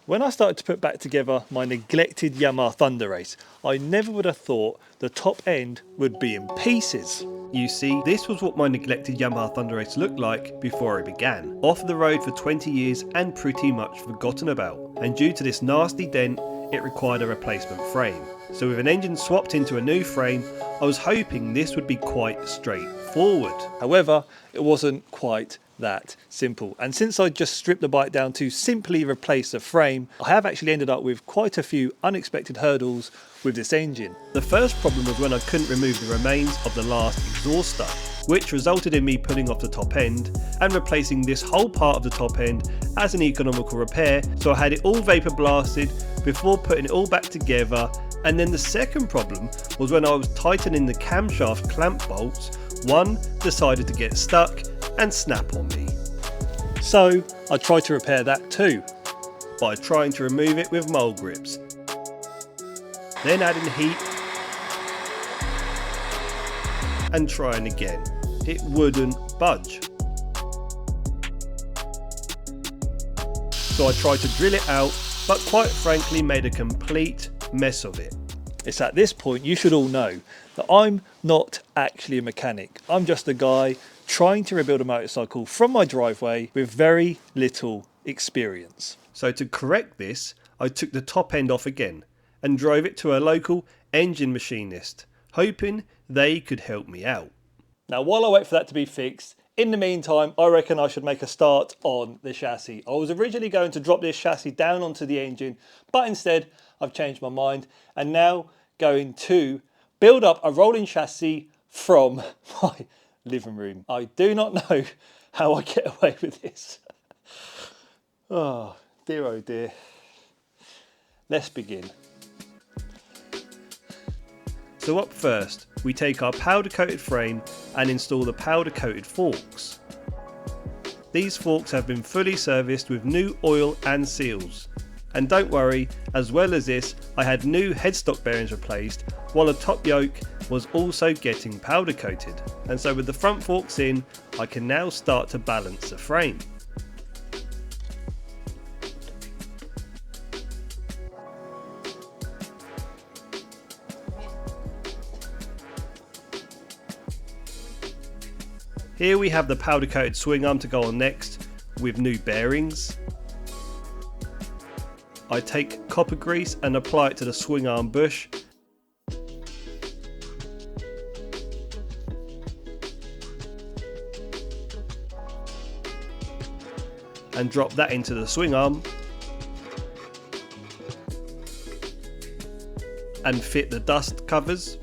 When I started to put back together my neglected Yamaha Thunderace, I never would have thought the top end would be in pieces. You see, this was what my neglected Yamaha Thunderace looked like before I began. Off the road for 20 years and pretty much forgotten about. And due to this nasty dent, it required a replacement frame. So with an engine swapped into a new frame, I was hoping this would be quite straightforward. However, it wasn't quite that simple. And since I just stripped the bike down to simply replace the frame, I have actually ended up with quite a few unexpected hurdles with this engine. The first problem was when I couldn't remove the remains of the last exhauster, which resulted in me pulling off the top end and replacing this whole part of the top end as an economical repair, so I had it all vapor blasted before putting it all back together. And then the second problem was when I was tightening the camshaft clamp bolts, one decided to get stuck and snap on me. So I tried to repair that too, by trying to remove it with mole grips. Then adding heat and trying again. It wouldn't budge. So I tried to drill it out, but quite frankly made a complete mess of it. It's at this point you should all know that I'm not actually a mechanic. I'm just a guy trying to rebuild a motorcycle from my driveway with very little experience. So to correct this, I took the top end off again and drove it to a local engine machinist, hoping they could help me out. Now while I wait for that to be fixed, in the meantime I reckon I should make a start on the chassis. I was originally going to drop this chassis down onto the engine, but instead I've changed my mind and now going to build up a rolling chassis from my living room. I do not know how I get away with this. Oh dear. Let's begin. So up first, we take our powder coated frame and install the powder coated forks. These forks have been fully serviced with new oil and seals. And don't worry, as well as this, I had new headstock bearings replaced, while the top yoke was also getting powder coated. And so with the front forks in, I can now start to balance the frame. Here we have the powder coated swing arm to go on next with new bearings. I take copper grease and apply it to the swing arm bush. And drop that into the swing arm. And fit the dust covers.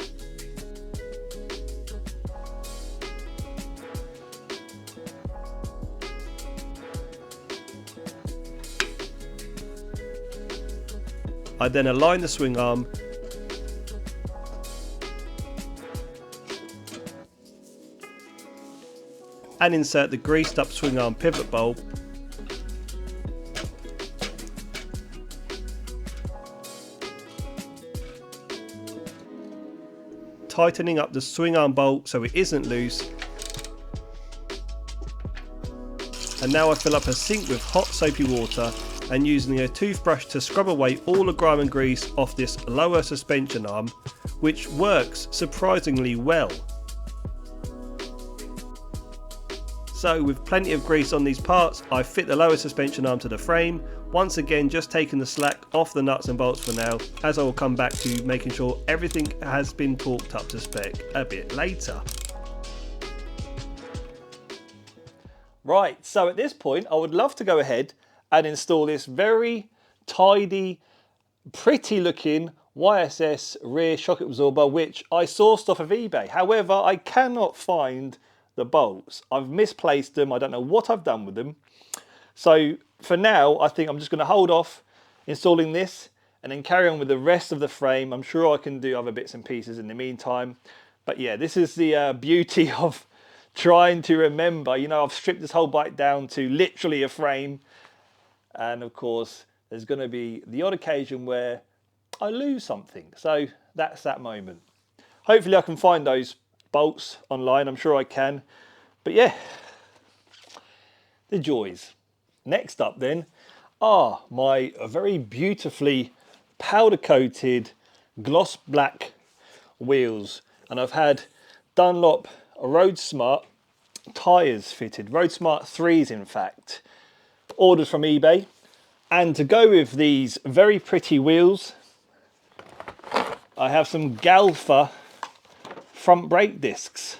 I then align the swing arm and insert the greased up swing arm pivot bowl . Tightening up the swing arm bolt so it isn't loose. And now I fill up a sink with hot soapy water and using a toothbrush to scrub away all the grime and grease off this lower suspension arm, which works surprisingly well. So with plenty of grease on these parts, I fit the lower suspension arm to the frame, once again just taking the slack off the nuts and bolts for now, as I will come back to making sure everything has been torqued up to spec a bit later. Right, so at this point I would love to go ahead and install this very tidy, pretty looking YSS rear shock absorber, which I sourced off of eBay. However, I cannot find the bolts. I've misplaced them. I don't know what I've done with them. So for now, I think I'm just going to hold off installing this and then carry on with the rest of the frame. I'm sure I can do other bits and pieces in the meantime. But yeah, this is the beauty of trying to remember. You know, I've stripped this whole bike down to literally a frame. And of course, there's going to be the odd occasion where I lose something. So that's that moment. Hopefully I can find those bolts online. I'm sure I can. But yeah, the joys. Next up then, are my very beautifully powder coated gloss black wheels, and I've had Dunlop Road Smart tyres fitted, Road Smart 3s in fact, ordered from eBay. And to go with these very pretty wheels, I have some Galfa front brake discs,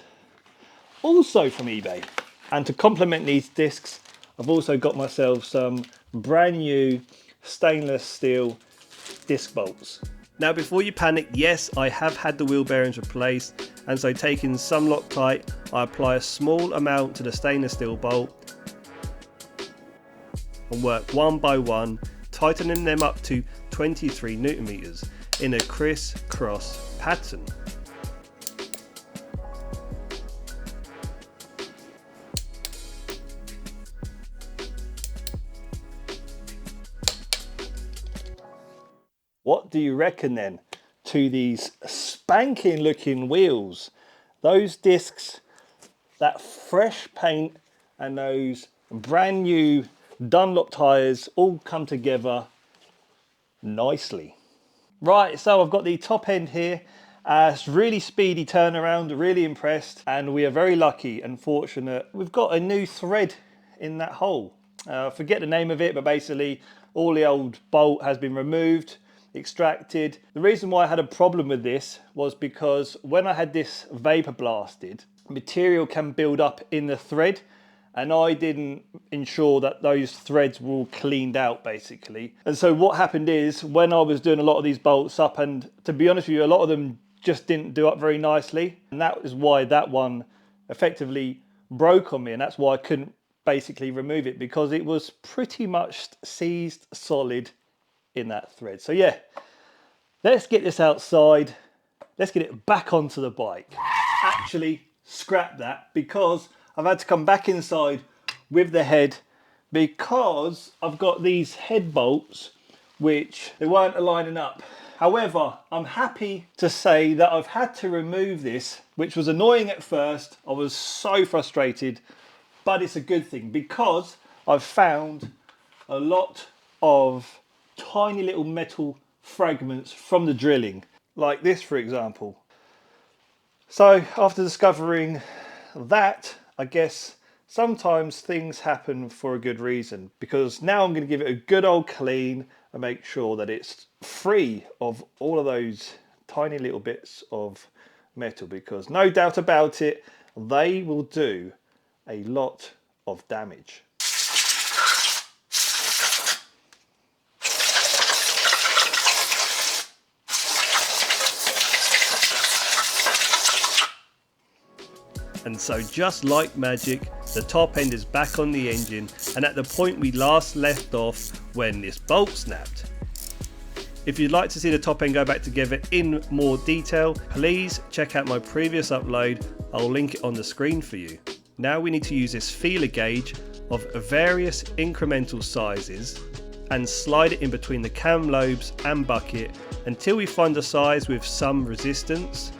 also from eBay. And to complement these discs, I've also got myself some brand new stainless steel disc bolts. Now before you panic, yes, I have had the wheel bearings replaced, and so taking some Loctite, I apply a small amount to the stainless steel bolt and work one by one, tightening them up to 23 Newton meters in a criss-cross pattern. What do you reckon then to these spanking looking wheels? Those discs, that fresh paint and those brand new Dunlop tyres all come together nicely. Right, so I've got the top end here. It's really speedy turnaround, really impressed, and we are very lucky and fortunate. We've got a new thread in that hole. I forget the name of it, but basically all the old bolt has been removed, extracted. The reason why I had a problem with this was because when I had this vapor blasted, material can build up in the thread, and I didn't ensure that those threads were all cleaned out basically. And so what happened is, when I was doing a lot of these bolts up, and to be honest with you, a lot of them just didn't do up very nicely, and that is why that one effectively broke on me, and that's why I couldn't basically remove it, because it was pretty much seized solid in that thread. So yeah, let's get this outside, let's get it back onto the bike. Actually scrap that, because I've had to come back inside with the head, because I've got these head bolts which they weren't aligning up. However, I'm happy to say that I've had to remove this, which was annoying at first. I was so frustrated, but it's a good thing, because I've found a lot of tiny little metal fragments from the drilling, like this for example. So after discovering that, I guess sometimes things happen for a good reason, because now I'm going to give it a good old clean and make sure that it's free of all of those tiny little bits of metal, because no doubt about it, they will do a lot of damage. And so just like magic, the top end is back on the engine and at the point we last left off when this bolt snapped. If you'd like to see the top end go back together in more detail, please check out my previous upload. I'll link it on the screen for you. Now we need to use this feeler gauge of various incremental sizes and slide it in between the cam lobes and bucket until we find a size with some resistance.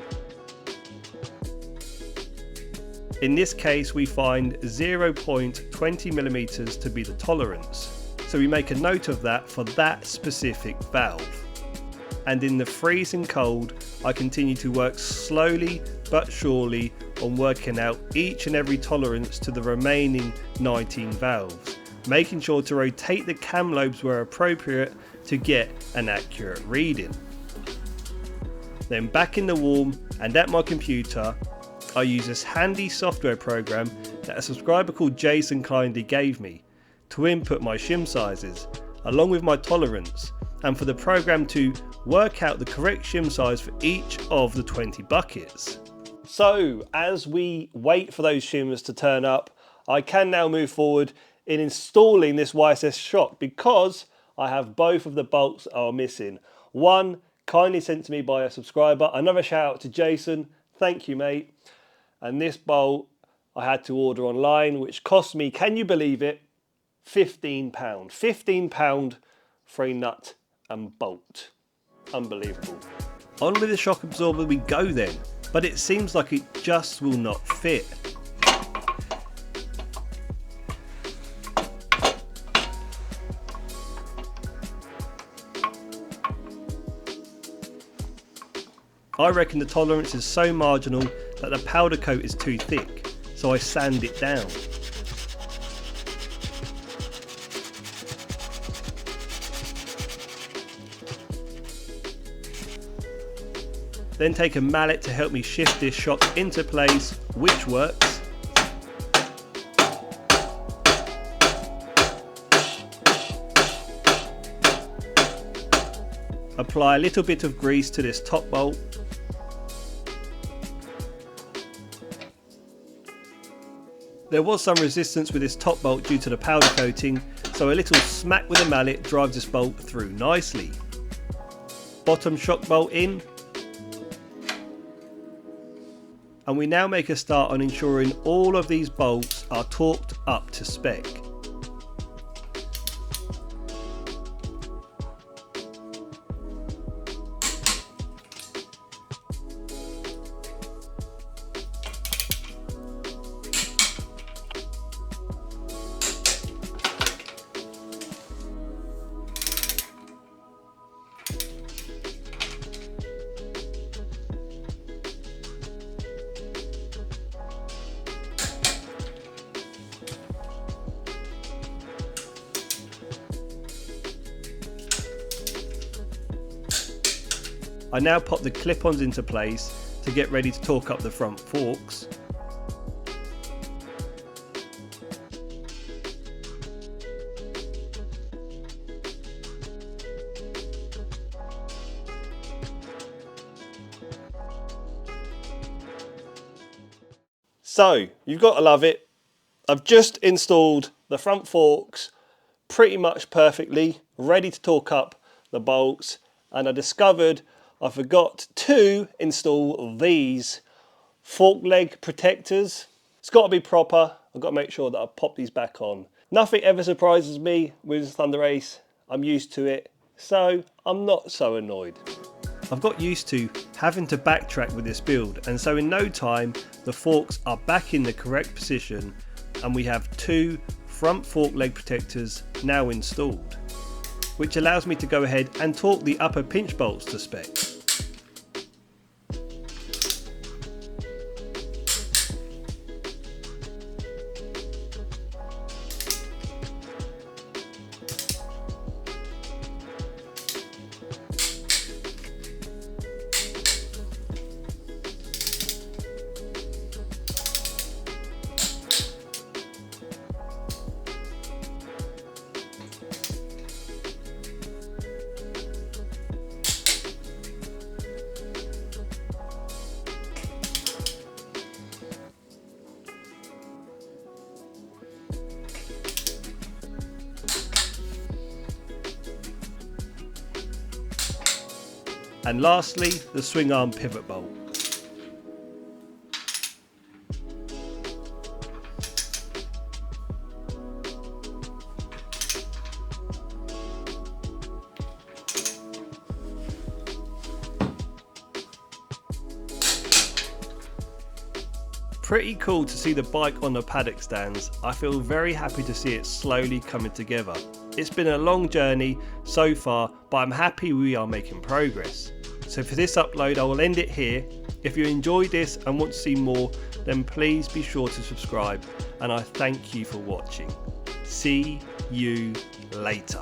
In this case we find 0.20mm to be the tolerance, so we make a note of that for that specific valve. And in the freezing cold I continue to work slowly but surely on working out each and every tolerance to the remaining 19 valves, making sure to rotate the cam lobes where appropriate to get an accurate reading. Then back in the warm and at my computer, I use this handy software program that a subscriber called Jason kindly gave me to input my shim sizes along with my tolerance, and for the program to work out the correct shim size for each of the 20 buckets. So as we wait for those shims to turn up, I can now move forward in installing this YZF shock, because I have both of the bolts that are missing. One kindly sent to me by a subscriber. Another shout out to Jason, thank you mate. And this bolt I had to order online, which cost me, can you believe it, £15. £15 for a nut and bolt. Unbelievable. On with the shock absorber we go then, but it seems like it just will not fit. I reckon the tolerance is so marginal that the powder coat is too thick, so I sand it down. Then take a mallet to help me shift this shock into place, which works. Apply a little bit of grease to this top bolt. There was some resistance with this top bolt due to the powder coating, so a little smack with a mallet drives this bolt through nicely. Bottom shock bolt in. And we now make a start on ensuring all of these bolts are torqued up to spec. I now pop the clip-ons into place to get ready to torque up the front forks. So, you've got to love it. I've just installed the front forks pretty much perfectly, ready to torque up the bolts, and I discovered I forgot to install these fork leg protectors. It's got to be proper. I've got to make sure that I pop these back on. Nothing ever surprises me with Thunderace. I'm used to it, so I'm not so annoyed. I've got used to having to backtrack with this build, and so in no time the forks are back in the correct position and we have two front fork leg protectors now installed, which allows me to go ahead and torque the upper pinch bolts to spec. And lastly, the swing arm pivot bolt. Pretty cool to see the bike on the paddock stands. I feel very happy to see it slowly coming together. It's been a long journey so far, but I'm happy we are making progress. So for this upload I will end it here. If you enjoyed this and want to see more, then please be sure to subscribe, and I thank you for watching. See you later.